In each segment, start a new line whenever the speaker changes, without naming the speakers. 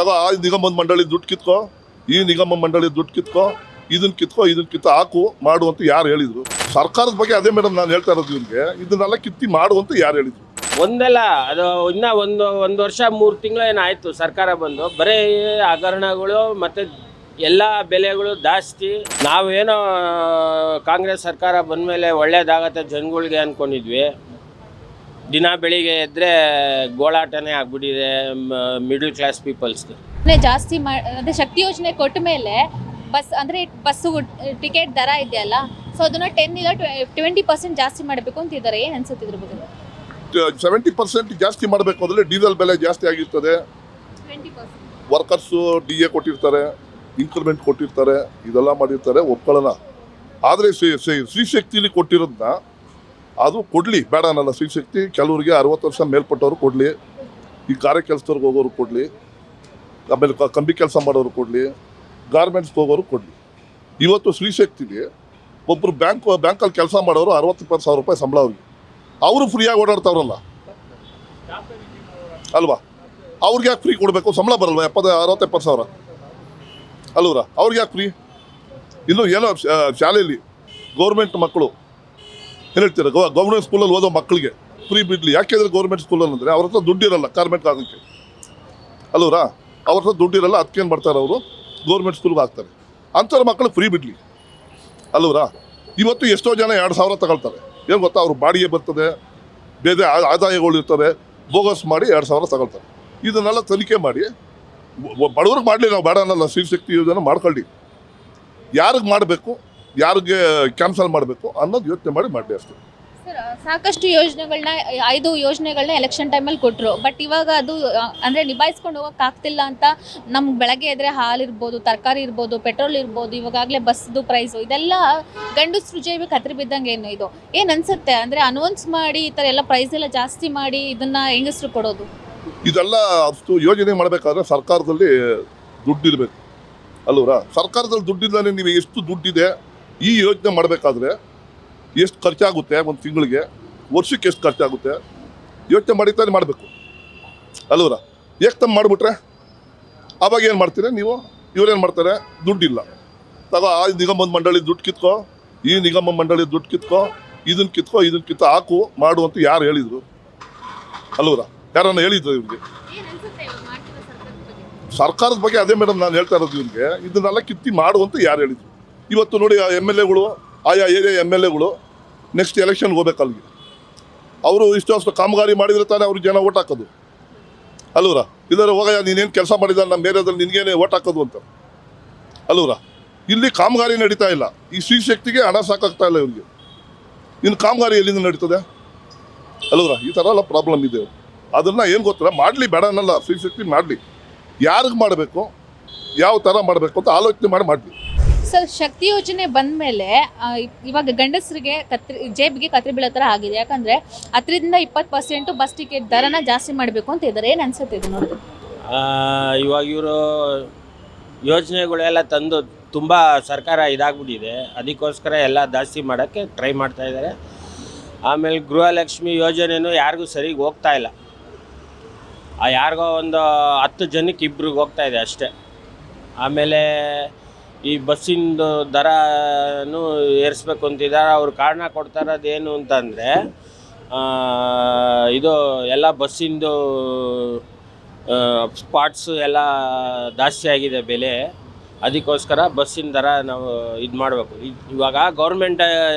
ತಗೋ ಆ ನಿಗಮ ಮಂಡಳಿ ದುಡ್ಡು ಕಿತ್ಕೋ, ಈ ನಿಗಮ ಮಂಡಳಿ ದುಡ್ಡು ಕಿತ್ಕೋ, ಇದನ್ನ ಕಿತ್ಕೋ ಹಾಕು ಮಾಡು ಅಂತ ಯಾರು ಹೇಳಿದ್ರು? ಸರ್ಕಾರದ ಬಗ್ಗೆ ಅದೇ ಮೇಡಮ್ ನಾನು ಹೇಳ್ತಾ ಇರೋದು. ಇವ್ರಿಗೆ ಇದನ್ನೆಲ್ಲ ಕಿತ್ತಿ ಮಾಡು ಅಂತ ಯಾರು ಹೇಳಿದ್ರು?
ಒಂದಲ್ಲ, ಅದು ಇನ್ನ ಒಂದು ವರ್ಷ 3 ತಿಂಗಳು ಏನಾಯ್ತು ಸರ್ಕಾರ ಬಂದು. ಬರೀ ಹಗರಣಗಳು ಮತ್ತು ಎಲ್ಲ ಬೆಲೆಗಳು ಜಾಸ್ತಿ. ನಾವೇನೋ ಕಾಂಗ್ರೆಸ್ ಸರ್ಕಾರ ಬಂದಮೇಲೆ ಒಳ್ಳೇದಾಗತ್ತೆ ಜನಗಳಿಗೆ ಅಂದ್ಕೊಂಡಿದ್ವಿ. ದಿನ ಬೆಳಿಗ್ಗೆ ಎದ್ದರೆ ಗೋಳಾಟನೇ ಆಗ್ಬಿಟ್ಟಿದೆ ಮಿಡಲ್ ಕ್ಲಾಸ್ ಪೀಪಲ್ಸ್ಗೆ.
ಜಾಸ್ತಿ ಅದೇ ಶಕ್ತಿ ಯೋಜನೆ ಕೊಟ್ಟ ಮೇಲೆ ಬಸ್ಸು ಟಿಕೆಟ್ ದರ ಇದೆಯಲ್ಲ, ಸೊ ಅದನ್ನ 10 ಇಲ್ಲ 20% ಜಾಸ್ತಿ ಮಾಡಬೇಕು ಅಂತ ಇದ್ದಾರೆ. ಏನು ಅನ್ಸುತ್ತೆ ಇದ್ರ ಬಗ್ಗೆ?
70% ಜಾಸ್ತಿ ಮಾಡಬೇಕು ಅಂದರೆ ಡೀಸೆಲ್ ಬೆಲೆ ಜಾಸ್ತಿ ಆಗಿರ್ತದೆ.
20%
ವರ್ಕರ್ಸು DA ಕೊಟ್ಟಿರ್ತಾರೆ, ಇನ್ಕ್ರಿಮೆಂಟ್ ಕೊಟ್ಟಿರ್ತಾರೆ, ಇದೆಲ್ಲ ಮಾಡಿರ್ತಾರೆ, ಒಪ್ಕೊಳ್ಳೋಣ. ಆದರೆ ಶ್ರೀಶಕ್ತಿಲಿ ಕೊಟ್ಟಿರೋದನ್ನ ಅದು ಕೊಡಲಿ, ಬೇಡ ಅನ್ನಲ್ಲ. ಶ್ರೀಶಕ್ತಿ ಕೆಲವರಿಗೆ 60 ವರ್ಷ ಮೇಲ್ಪಟ್ಟವ್ರು ಕೊಡಲಿ, ಈ ಕಾರ್ಯ ಕೆಲಸದವ್ರಿಗೆ ಹೋಗೋರು ಕೊಡಲಿ, ಆಮೇಲೆ ಕಂಬಿ ಕೆಲಸ ಮಾಡೋರು ಕೊಡಲಿ, ಗಾರ್ಮೆಂಟ್ಸ್ಗೆ ಹೋಗೋರು ಕೊಡಲಿ. ಇವತ್ತು ಶ್ರೀಶಕ್ತಿಲಿ ಒಬ್ಬರು ಬ್ಯಾಂಕಲ್ಲಿ ಕೆಲಸ ಮಾಡೋರು 60-70 ರೂಪಾಯಿ ಸಂಬಳ ಅವ್ರಿಗೆ. ಅವರು ಫ್ರೀಯಾಗಿ ಓಡಾಡ್ತಾವ್ರಲ್ಲ ಅಲ್ವಾ? ಅವ್ರಿಗೆ ಯಾಕೆ ಫ್ರೀ ಕೊಡಬೇಕು? ಸಂಬಳ ಬರಲ್ವ 60-70 ಸಾವಿರ ಅಲ್ವರ? ಅವ್ರಿಗೆ ಯಾಕೆ ಫ್ರೀ? ಇನ್ನು ಏನೋ ಶಾಲೆಯಲ್ಲಿ ಗೌರ್ಮೆಂಟ್ ಮಕ್ಕಳು ಏನು ಹೇಳ್ತಾರೆ, ಗೌರ್ಮೆಂಟ್ ಸ್ಕೂಲಲ್ಲಿ ಓದೋ ಮಕ್ಕಳಿಗೆ ಫ್ರೀ ಬಿಡಲಿ. ಯಾಕೆಂದರೆ ಗೌರ್ಮೆಂಟ್ ಸ್ಕೂಲಲ್ಲಿ ಅಂದರೆ ಅವ್ರ ಹತ್ರ ದುಡ್ಡಿರಲ್ಲ ಕಾರ್ಮೆಂಟ್ಗೆ ಆಗೋಕ್ಕೆ ಅಲ್ವರ? ಅವ್ರ ಹತ್ರ ದುಡ್ಡಿರಲ್ಲ, ಅದಕ್ಕೇನು ಮಾಡ್ತಾರೆ ಅವರು ಗೌರ್ಮೆಂಟ್ ಸ್ಕೂಲ್ಗೆ ಹಾಕ್ತಾರೆ. ಅಂಥವ್ರ ಮಕ್ಕಳು ಫ್ರೀ ಬಿಡಲಿ ಅಲ್ವರ? ಇವತ್ತು ಎಷ್ಟೋ ಜನ 2,000 ತಗೊಳ್ತಾರೆ. ಏನು ಗೊತ್ತಾ, ಅವ್ರ ಬಾಡಿಗೆ ಬರ್ತದೆ, ಬೇರೆ ಆದಾಯಗಳು ಇರ್ತವೆ, ಬೋಗಸ್ ಮಾಡಿ 2,000 ತಗೊಳ್ತಾರೆ. ಇದನ್ನೆಲ್ಲ ತನಿಖೆ ಮಾಡಿ ಬಡವ್ರಿಗೆ ಮಾಡಲಿ, ನಾವು ಬೇಡ ಅನ್ನಲ್ಲ. ಶ್ರೀಶಕ್ತಿ ಯೋಜನೆ ಮಾಡ್ಕೊಳ್ಳಿ. ಯಾರಿಗೆ ಮಾಡಬೇಕು, ಯಾರಿಗೆ ಕ್ಯಾನ್ಸಲ್ ಮಾಡಬೇಕು ಅನ್ನೋದು ಯೋಚನೆ ಮಾಡಲಿ ಅಷ್ಟೇ.
ಸರ್, ಸಾಕಷ್ಟು ಯೋಜನೆಗಳನ್ನ 5 ಯೋಜನೆಗಳನ್ನ ಎಲೆಕ್ಷನ್ ಟೈಮಲ್ಲಿ ಕೊಟ್ಟರು. ಬಟ್ ಇವಾಗ ಅದು ಅಂದರೆ ನಿಭಾಯಿಸ್ಕೊಂಡು ಹೋಗೋಕ್ಕಾಗ್ತಿಲ್ಲ ಅಂತ ನಮ್ಗೆ ಬೆಳಗ್ಗೆ ಎದ್ರೆ ಹಾಲು ಇರ್ಬೋದು, ತರಕಾರಿ ಇರ್ಬೋದು, ಪೆಟ್ರೋಲ್ ಇರ್ಬೋದು, ಇವಾಗಲೇ ಬಸ್ದು ಪ್ರೈಸು ಇದೆಲ್ಲ ಗಂಡಸ್ರು ಜೇಬಿಗೆ ಕತ್ರಿ ಬಿದ್ದಂಗೆ. ಇದು ಏನು ಅನಿಸುತ್ತೆ ಅಂದರೆ ಅನೌನ್ಸ್ ಮಾಡಿ ಈ ಥರ ಎಲ್ಲ ಪ್ರೈಸ್ ಎಲ್ಲ ಜಾಸ್ತಿ ಮಾಡಿ ಇದನ್ನು ಹೆಂಗಸ್ರು ಕೊಡೋದು?
ಇದೆಲ್ಲ ಅಷ್ಟು ಯೋಜನೆ ಮಾಡಬೇಕಾದ್ರೆ ಸರ್ಕಾರದಲ್ಲಿ ದುಡ್ಡಿರಬೇಕು ಅಲ್ವರ? ಸರ್ಕಾರದಲ್ಲಿ ದುಡ್ಡಿಲ್ಲದೆ ನೀವು ಎಷ್ಟು ದುಡ್ಡಿದೆ ಈ ಯೋಜನೆ ಮಾಡಬೇಕಾದ್ರೆ ಎಷ್ಟು ಖರ್ಚಾಗುತ್ತೆ, ಒಂದು ತಿಂಗಳಿಗೆ, ವರ್ಷಕ್ಕೆ ಎಷ್ಟು ಖರ್ಚಾಗುತ್ತೆ ಯೋಚನೆ ಮಾಡಿತಾನೆ ಮಾಡಬೇಕು ಅಲ್ವರ? ಏಕ್ತಮ್ಮ ಮಾಡಿಬಿಟ್ರೆ ಆವಾಗ ಏನು ಮಾಡ್ತೀರಿ ನೀವು? ಇವರೇನು ಮಾಡ್ತಾರೆ, ದುಡ್ಡಿಲ್ಲ, ತಗೋ ಆ ನಿಗಮ ಮಂಡಳಿ ದುಡ್ಡು ಕಿತ್ಕೋ, ಈ ನಿಗಮ ಮಂಡಳಿ ದುಡ್ಡು ಕಿತ್ಕೋ, ಇದನ್ನ ಕಿತ್ತು ಹಾಕು ಮಾಡು ಅಂತ ಯಾರು ಹೇಳಿದರು ಅಲ್ವರ? ಯಾರನ್ನ ಹೇಳಿದ್ರು ಇವ್ರಿಗೆ? ಸರ್ಕಾರದ ಬಗ್ಗೆ ಅದೇ ಮೇಡಮ್ ನಾನು ಹೇಳ್ತಾ ಇರೋದು. ಇವ್ರಿಗೆ ಇದನ್ನೆಲ್ಲ ಕಿತ್ತಿ ಮಾಡು ಅಂತ ಯಾರು ಹೇಳಿದ್ರು? ಇವತ್ತು ನೋಡಿ MLAಗಳು, ಆಯಾ ಏರಿಯಾ MLAಗಳು ನೆಕ್ಸ್ಟ್ ಎಲೆಕ್ಷನ್ಗೆ ಹೋಗ್ಬೇಕು ಅಲ್ಲಿಗೆ. ಅವರು ಇಷ್ಟು ಕಾಮಗಾರಿ ಮಾಡಿದ್ರೆ ತಾನೇ ಅವ್ರಿಗೆ ಜನ ಓಟ್ ಹಾಕೋದು ಅಲ್ವರ? ಇದರ ಹೋಗಯ್ಯ ನೀನೇನು ಕೆಲಸ ಮಾಡಿದ ನಮ್ಮ ಏರಿಯಾದಲ್ಲಿ ನಿನಗೇನೆ ಓಟ್ ಹಾಕೋದು ಅಂತ ಅಲ್ವರ? ಇಲ್ಲಿ ಕಾಮಗಾರಿ ನಡೀತಾ ಇಲ್ಲ. ಈ ಶ್ರೀಶಕ್ತಿಗೆ ಹಣ ಸಾಕಾಗ್ತಾ ಇಲ್ಲ ಇವ್ರಿಗೆ. ಇನ್ನು ಕಾಮಗಾರಿ ಎಲ್ಲಿಂದ ನಡೀತದೆ ಅಲ್ವರ? ಈ ಥರ ಎಲ್ಲ ಪ್ರಾಬ್ಲಮ್ ಇದೆ. ಅದನ್ನು ಏನು ಗೊತ್ತಿಲ್ಲ, ಮಾಡಲಿ, ಬೇಡ ಅನ್ನಲ್ಲ. ಶ್ರೀಶಕ್ತಿ ಮಾಡಲಿ. ಯಾರಿಗೆ ಮಾಡಬೇಕು, ಯಾವ ಥರ ಮಾಡಬೇಕು ಅಂತ ಆಲೋಚನೆ ಮಾಡಲಿ.
ಸರ್, ಶಕ್ತಿ ಯೋಜನೆ ಬಂದ ಮೇಲೆ ಇವಾಗ ಗಂಡಸರಿಗೆ ಜೇಬಿಗೆ ಕತ್ರಿ ಬೀಳೋ ಥರ ಆಗಿದೆ. ಯಾಕಂದರೆ 10-20% ಬಸ್ ಟಿಕೆಟ್ ದರನ ಜಾಸ್ತಿ ಮಾಡಬೇಕು ಅಂತ ಇದ್ದಾರೆ. ಏನು ಅನ್ಸುತ್ತೆ ಇದು ನೋಡಿದ್ರೆ?
ಇವಾಗ ಇವರು ಯೋಜನೆಗಳೆಲ್ಲ ತಂದು ತುಂಬ ಸರ್ಕಾರ ಇದಾಗ್ಬಿಟ್ಟಿದೆ. ಅದಕ್ಕೋಸ್ಕರ ಎಲ್ಲ ಜಾಸ್ತಿ ಮಾಡೋಕ್ಕೆ ಟ್ರೈ ಮಾಡ್ತಾಯಿದ್ದಾರೆ. ಆಮೇಲೆ ಗೃಹಲಕ್ಷ್ಮಿ ಯೋಜನೆಯೂ ಯಾರಿಗೂ ಸರಿಗೆ ಹೋಗ್ತಾ ಇಲ್ಲ. ಯಾರಿಗೋ ಒಂದು 10 ಜನಕ್ಕೆ ಇಬ್ರಿಗೆ ಹೋಗ್ತಾಯಿದೆ ಅಷ್ಟೇ. ಆಮೇಲೆ ಈ ಬಸ್ಸಿಂದು ದರನೂ ಏರಿಸ್ಬೇಕು ಅಂತಿದ್ದಾರೆ. ಅವ್ರು ಕಾರಣ ಕೊಡ್ತಾ ಇರೋದೇನು ಅಂತಂದರೆ, ಇದು ಎಲ್ಲ ಬಸ್ಸಿಂದು ಸ್ಪಾಟ್ಸು ಎಲ್ಲ ಜಾಸ್ತಿ ಆಗಿದೆ ಬೆಲೆ. ಅದಕ್ಕೋಸ್ಕರ ಬಸ್ಸಿನ ದರ ನಾವು ಇದು ಮಾಡಬೇಕು. ಇವಾಗ ಗೌರ್ಮೆಂಟ್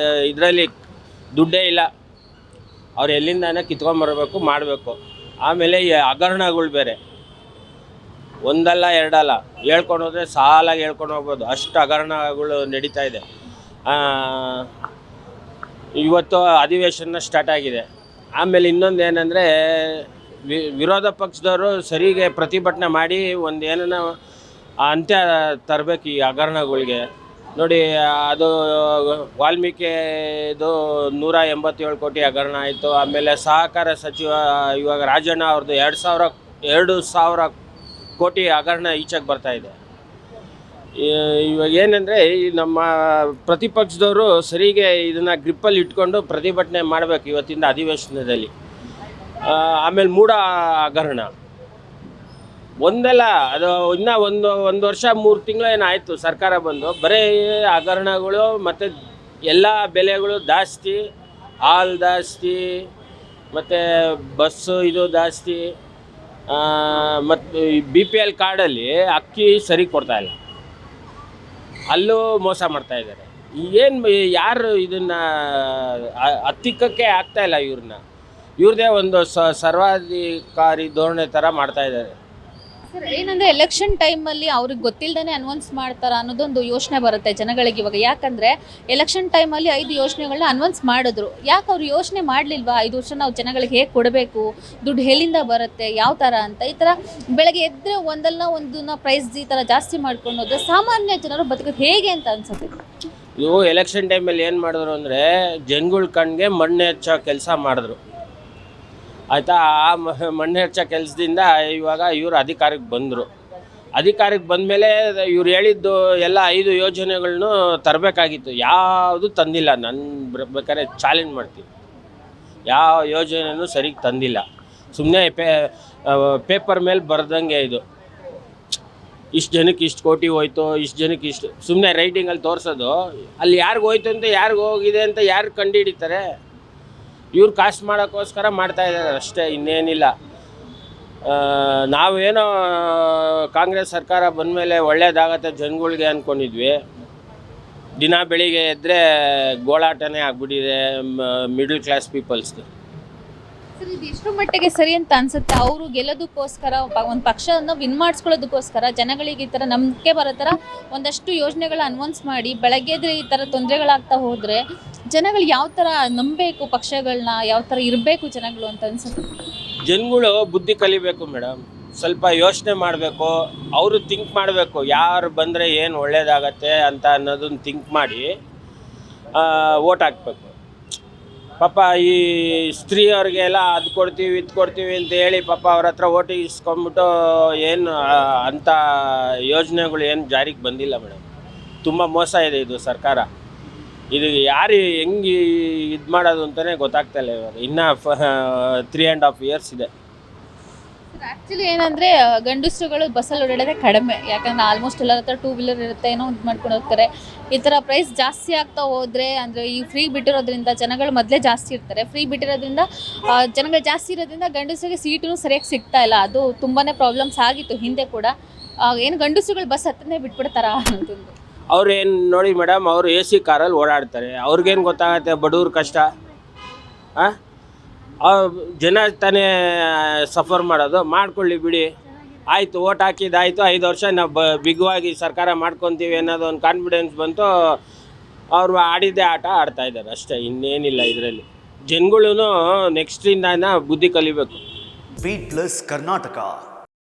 ಇದರಲ್ಲಿ ದುಡ್ಡೇ ಇಲ್ಲ, ಅವ್ರು ಎಲ್ಲಿಂದಾನೆ ಕಿತ್ಕೊಂಬರ್ಬೇಕು, ಮಾಡಬೇಕು. ಆಮೇಲೆ ಈ ಹಗರಣಗಳು ಬೇರೆ, ಒಂದಲ್ಲ ಎರಡಲ್ಲ, ಹೇಳ್ಕೊಂಡು ಹೋದರೆ ಸಾಲಾಗಿ ಹೇಳ್ಕೊಂಡು ಹೋಗ್ಬೋದು, ಅಷ್ಟು ಹಗರಣಗಳು ನಡೀತಾ ಇದೆ. ಇವತ್ತು ಅಧಿವೇಶನ ಸ್ಟಾರ್ಟ್ ಆಗಿದೆ. ಆಮೇಲೆ ಇನ್ನೊಂದು ಏನಂದರೆ, ವಿರೋಧ ಪಕ್ಷದವರು ಸರಿಗೆ ಪ್ರತಿಭಟನೆ ಮಾಡಿ ಒಂದು ಏನನ್ನ ಅಂತ್ಯ ತರಬೇಕು ಈ ಹಗರಣಗಳಿಗೆ. ನೋಡಿ, ಅದು ವಾಲ್ಮೀಕಿದು 187 ಕೋಟಿ ಹಗರಣ ಆಯಿತು. ಆಮೇಲೆ ಸಹಕಾರ ಸಚಿವ ಇವಾಗ ರಾಜಣ್ಣ ಅವ್ರದ್ದು 2,000 ಕೋಟಿ ಹಗರಣ ಈಚೆಗೆ ಬರ್ತಾಯಿದೆ. ಇವಾಗ ಏನಂದರೆ, ಈ ನಮ್ಮ ಪ್ರತಿಪಕ್ಷದವರು ಸರಿಗೆ ಇದನ್ನು ಗ್ರಿಪ್ಪಲ್ಲಿ ಇಟ್ಕೊಂಡು ಪ್ರತಿಭಟನೆ ಮಾಡಬೇಕು ಇವತ್ತಿಂದ ಅಧಿವೇಶನದಲ್ಲಿ. ಆಮೇಲೆ ಮೂಢ ಹಗರಣ, ಒಂದಲ್ಲ ಅದು ಇನ್ನೂ ಒಂದು ವರ್ಷ 3 ತಿಂಗಳು ಏನಾಯಿತು ಸರ್ಕಾರ ಬಂದು, ಬರೀ ಹಗರಣಗಳು ಮತ್ತು ಎಲ್ಲ ಬೆಲೆಗಳು ಜಾಸ್ತಿ, ಹಾಲು ಜಾಸ್ತಿ, ಮತ್ತು ಬಸ್ಸು ಇದು ಜಾಸ್ತಿ, ಮತ್ತು BPL ಕಾರ್ಡಲ್ಲಿ ಅಕ್ಕಿ ಸರಿ ಕೊಡ್ತಾಯಿಲ್ಲ, ಅಲ್ಲೂ ಮೋಸ ಮಾಡ್ತಾಯಿದ್ದಾರೆ. ಏನು ಯಾರು ಇದನ್ನು ಹತ್ತಿಕ್ಕಕ್ಕೆ ಆಗ್ತಾಯಿಲ್ಲ ಇವ್ರದ್ದೇ ಒಂದು ಸರ್ವಾಧಿಕಾರಿ ಧೋರಣೆ ಥರ ಮಾಡ್ತಾಯಿದ್ದಾರೆ.
ಸರ್ ಏನಂದ್ರೆ ಎಲೆಕ್ಷನ್ ಟೈಮಲ್ಲಿ ಅವ್ರಿಗೆ ಗೊತ್ತಿಲ್ಲದೇ ಅನೌನ್ಸ್ ಮಾಡ್ತಾರ ಅನ್ನೋದೊಂದು ಯೋಚನೆ ಬರುತ್ತೆ ಜನಗಳಿಗೆ ಇವಾಗ. ಯಾಕಂದ್ರೆ ಎಲೆಕ್ಷನ್ ಟೈಮಲ್ಲಿ 5 ಯೋಜನೆಗಳನ್ನ ಅನೌನ್ಸ್ ಮಾಡಿದ್ರು, ಯಾಕೆ ಅವ್ರು ಯೋಚನೆ ಮಾಡಲಿಲ್ವಾ 5 ವರ್ಷ ನಾವು ಜನಗಳಿಗೆ ಹೇಗೆ ಕೊಡಬೇಕು, ದುಡ್ಡು ಎಲ್ಲಿಂದ ಬರುತ್ತೆ, ಯಾವ ಥರ ಅಂತ. ಈ ಥರ ಬೆಳಗ್ಗೆ ಎದ್ದರೆ ಒಂದಲ್ಲ ಒಂದನ್ನ ಪ್ರೈಸ್ ಈ ಥರ ಜಾಸ್ತಿ ಮಾಡ್ಕೊಂಡು ಹೋದ್ರೆ ಸಾಮಾನ್ಯ ಜನರು ಬದುಕೋದು ಹೇಗೆ ಅಂತ ಅನ್ಸುತ್ತೆ.
ಇವು ಎಲೆಕ್ಷನ್ ಟೈಮಲ್ಲಿ ಏನು ಮಾಡಿದ್ರು ಅಂದರೆ ಜನಗಳ ಕಣ್ಣಿಗೆ ಮಣ್ಣು ಹೆಚ್ಚೋ ಕೆಲಸ ಮಾಡಿದ್ರು ಆಯಿತಾ. ಆ ಮಣ್ಣು ಹೆಚ್ಚೋ ಕೆಲಸದಿಂದ ಇವಾಗ ಇವರು ಅಧಿಕಾರಕ್ಕೆ ಬಂದರು. ಅಧಿಕಾರಕ್ಕೆ ಬಂದಮೇಲೆ ಇವ್ರು ಹೇಳಿದ್ದು ಎಲ್ಲ 5 ಯೋಜನೆಗಳನ್ನೂ ತರಬೇಕಾಗಿತ್ತು, ಯಾವುದು ತಂದಿಲ್ಲ. ನಾನು ಬೇಕಾದ್ರೆ ಚಾಲೆಂಜ್ ಮಾಡ್ತೀನಿ, ಯಾವ ಯೋಜನೆಯೂ ಸರಿಗೆ ತಂದಿಲ್ಲ. ಸುಮ್ಮನೆ ಪೇಪರ್ ಮೇಲೆ ಬರ್ದಂಗೆ ಇದು ಇಷ್ಟು ಜನಕ್ಕೆ ಇಷ್ಟು ಕೋಟಿ ಹೋಯ್ತು, ಇಷ್ಟು ಜನಕ್ಕೆ ಇಷ್ಟು, ಸುಮ್ಮನೆ ರೈಟಿಂಗಲ್ಲಿ ತೋರಿಸೋದು. ಅಲ್ಲಿ ಯಾರಿಗೂ ಹೋಯ್ತು ಅಂತ ಯಾರಿಗೂ ಹೋಗಿದೆ ಅಂತ ಯಾರು ಕಂಡು ಹಿಡಿತಾರೆ? ಇವ್ರು ಕಾಸ್ಟ್ ಮಾಡೋಕ್ಕೋಸ್ಕರ ಮಾಡ್ತಾಯಿದ್ದಾರೆ ಅಷ್ಟೇ, ಇನ್ನೇನಿಲ್ಲ. ನಾವೇನೋ ಕಾಂಗ್ರೆಸ್ ಸರ್ಕಾರ ಬಂದಮೇಲೆ ಒಳ್ಳೇದಾಗತ್ತೆ ಜನಗಳಿಗೆ ಅಂದ್ಕೊಂಡಿದ್ವಿ. ದಿನ ಬೆಳಿಗ್ಗೆ ಎದ್ದರೆ ಗೋಳಾಟನೇ ಆಗ್ಬಿಟ್ಟಿದೆ ಮಿಡಲ್ ಕ್ಲಾಸ್ ಪೀಪಲ್ಸ್ದು.
ಸರ್ ಇದು ಎಷ್ಟು ಮಟ್ಟಿಗೆ ಸರಿ ಅಂತ ಅನ್ಸುತ್ತೆ? ಅವರು ಗೆಲ್ಲೋದಕ್ಕೋಸ್ಕರ ಒಂದು ಪಕ್ಷವನ್ನು ವಿನ್ ಮಾಡಿಸ್ಕೊಳ್ಳೋದಕ್ಕೋಸ್ಕರ ಜನಗಳಿಗೆ ಈ ಥರ ನಂಬಿಕೆ ಬರೋ ಥರ ಒಂದಷ್ಟು ಯೋಜನೆಗಳ ಅನೌನ್ಸ್ ಮಾಡಿ ಬೆಳಗ್ಗೆ ಎದ್ರೆ ಈ ಥರ ತೊಂದರೆಗಳಾಗ್ತಾ ಹೋದರೆ ಜನಗಳು ಯಾವ ಥರ ನಂಬಬೇಕು ಪಕ್ಷಗಳನ್ನ, ಯಾವ ಥರ ಇರಬೇಕು ಜನಗಳು ಅಂತ ಅನ್ಸುತ್ತೆ?
ಜನಗಳು ಬುದ್ಧಿ ಕಲಿಬೇಕು ಮೇಡಮ್, ಸ್ವಲ್ಪ ಯೋಚನೆ ಮಾಡಬೇಕು. ಅವರು ಥಿಂಕ್ ಮಾಡಬೇಕು, ಯಾರು ಬಂದರೆ ಏನು ಒಳ್ಳೇದಾಗತ್ತೆ ಅಂತ ಅನ್ನೋದನ್ನ ಥಿಂಕ್ ಮಾಡಿ ವೋಟ್ ಹಾಕಬೇಕು. ಪಾಪ ಈ ಸ್ತ್ರೀಯವ್ರಿಗೆಲ್ಲ ಅದು ಕೊಡ್ತೀವಿ ಇದು ಕೊಡ್ತೀವಿ ಅಂತ ಹೇಳಿ ಪಾಪ ಅವ್ರ ಹತ್ರ ಓಟ್ ಇಸ್ಕೊಂಡ್ಬಿಟ್ಟು ಏನು ಅಂಥ ಯೋಜನೆಗಳು ಏನು ಜಾರಿಗೆ ಬಂದಿಲ್ಲ ಮೇಡಮ್. ತುಂಬ ಮೋಸ ಇದೆ ಇದು ಸರ್ಕಾರ. ಇದು ಯಾರು ಹೆಂಗೆ ಇದು ಮಾಡೋದು ಅಂತಲೇ ಗೊತ್ತಾಗ್ತಾಯಿಲ್ಲ. ಇವಾಗ ಇನ್ನೂ 3.5 years ಇದೆ.
ಆ್ಯಕ್ಚುಲಿ ಏನಂದರೆ ಗಂಡಸರುಗಳು ಬಸ್ಸಲ್ಲಿ ಓಡಾಡೋದೇ ಕಡಿಮೆ, ಯಾಕಂದರೆ ಆಲ್ಮೋಸ್ಟ್ ಎಲ್ಲರ ಹತ್ರ 2 ವೀಲರ್ ಇರುತ್ತೆ, ಏನೋ ಇದು ಮಾಡ್ಕೊಂಡು ಹೋಗ್ತಾರೆ. ಈ ಥರ ಪ್ರೈಸ್ ಜಾಸ್ತಿ ಆಗ್ತಾ ಹೋದರೆ, ಅಂದರೆ ಈ ಫ್ರೀ ಬಿಟ್ಟಿರೋದ್ರಿಂದ ಜನಗಳು ಮೊದಲೇ ಜಾಸ್ತಿ ಇರ್ತಾರೆ, ಫ್ರೀ ಬಿಟ್ಟಿರೋದ್ರಿಂದ ಜನಗಳು ಜಾಸ್ತಿ ಇರೋದ್ರಿಂದ ಗಂಡಸರಿಗೆ ಸೀಟು ಸರಿಯಾಗಿ ಸಿಗ್ತಾ ಇಲ್ಲ. ಅದು ತುಂಬಾ ಪ್ರಾಬ್ಲಮ್ಸ್ ಆಗಿತ್ತು ಹಿಂದೆ ಕೂಡ. ಏನು ಗಂಡಸರುಗಳು ಬಸ್ ಹತ್ತನೇ ಬಿಟ್ಬಿಡ್ತಾರ ಅನ್ನೋದೊಂದು.
ಅವ್ರು ಏನು ನೋಡಿ ಮೇಡಮ್, ಅವರು AC ಕಾರಲ್ಲಿ ಓಡಾಡ್ತಾರೆ, ಅವ್ರಿಗೇನು ಗೊತ್ತಾಗತ್ತೆ ಬಡವ್ರ ಕಷ್ಟ? ಜನ ತಾನೇ ಸಫರ್ ಮಾಡೋದು, ಮಾಡ್ಕೊಳ್ಳಿ ಬಿಡಿ, ಆಯಿತು ಓಟ್ ಹಾಕಿದ್ದಾಯಿತು, 5 ವರ್ಷ ನಾವು ಬಿಗುವಾಗಿ ಸರ್ಕಾರ ಮಾಡ್ಕೊತೀವಿ ಅನ್ನೋದು ಒಂದು ಕಾನ್ಫಿಡೆನ್ಸ್ ಬಂತು, ಅವರು ಆಡಿದ್ದೇ ಆಟ ಆಡ್ತಾಯಿದ್ದಾರೆ ಅಷ್ಟೇ, ಇನ್ನೇನಿಲ್ಲ ಇದರಲ್ಲಿ. ಜನಗಳೂ ನೆಕ್ಸ್ಟಿಂದ ಬುದ್ಧಿ ಕಲಿಬೇಕು.
Beat plus Karnataka.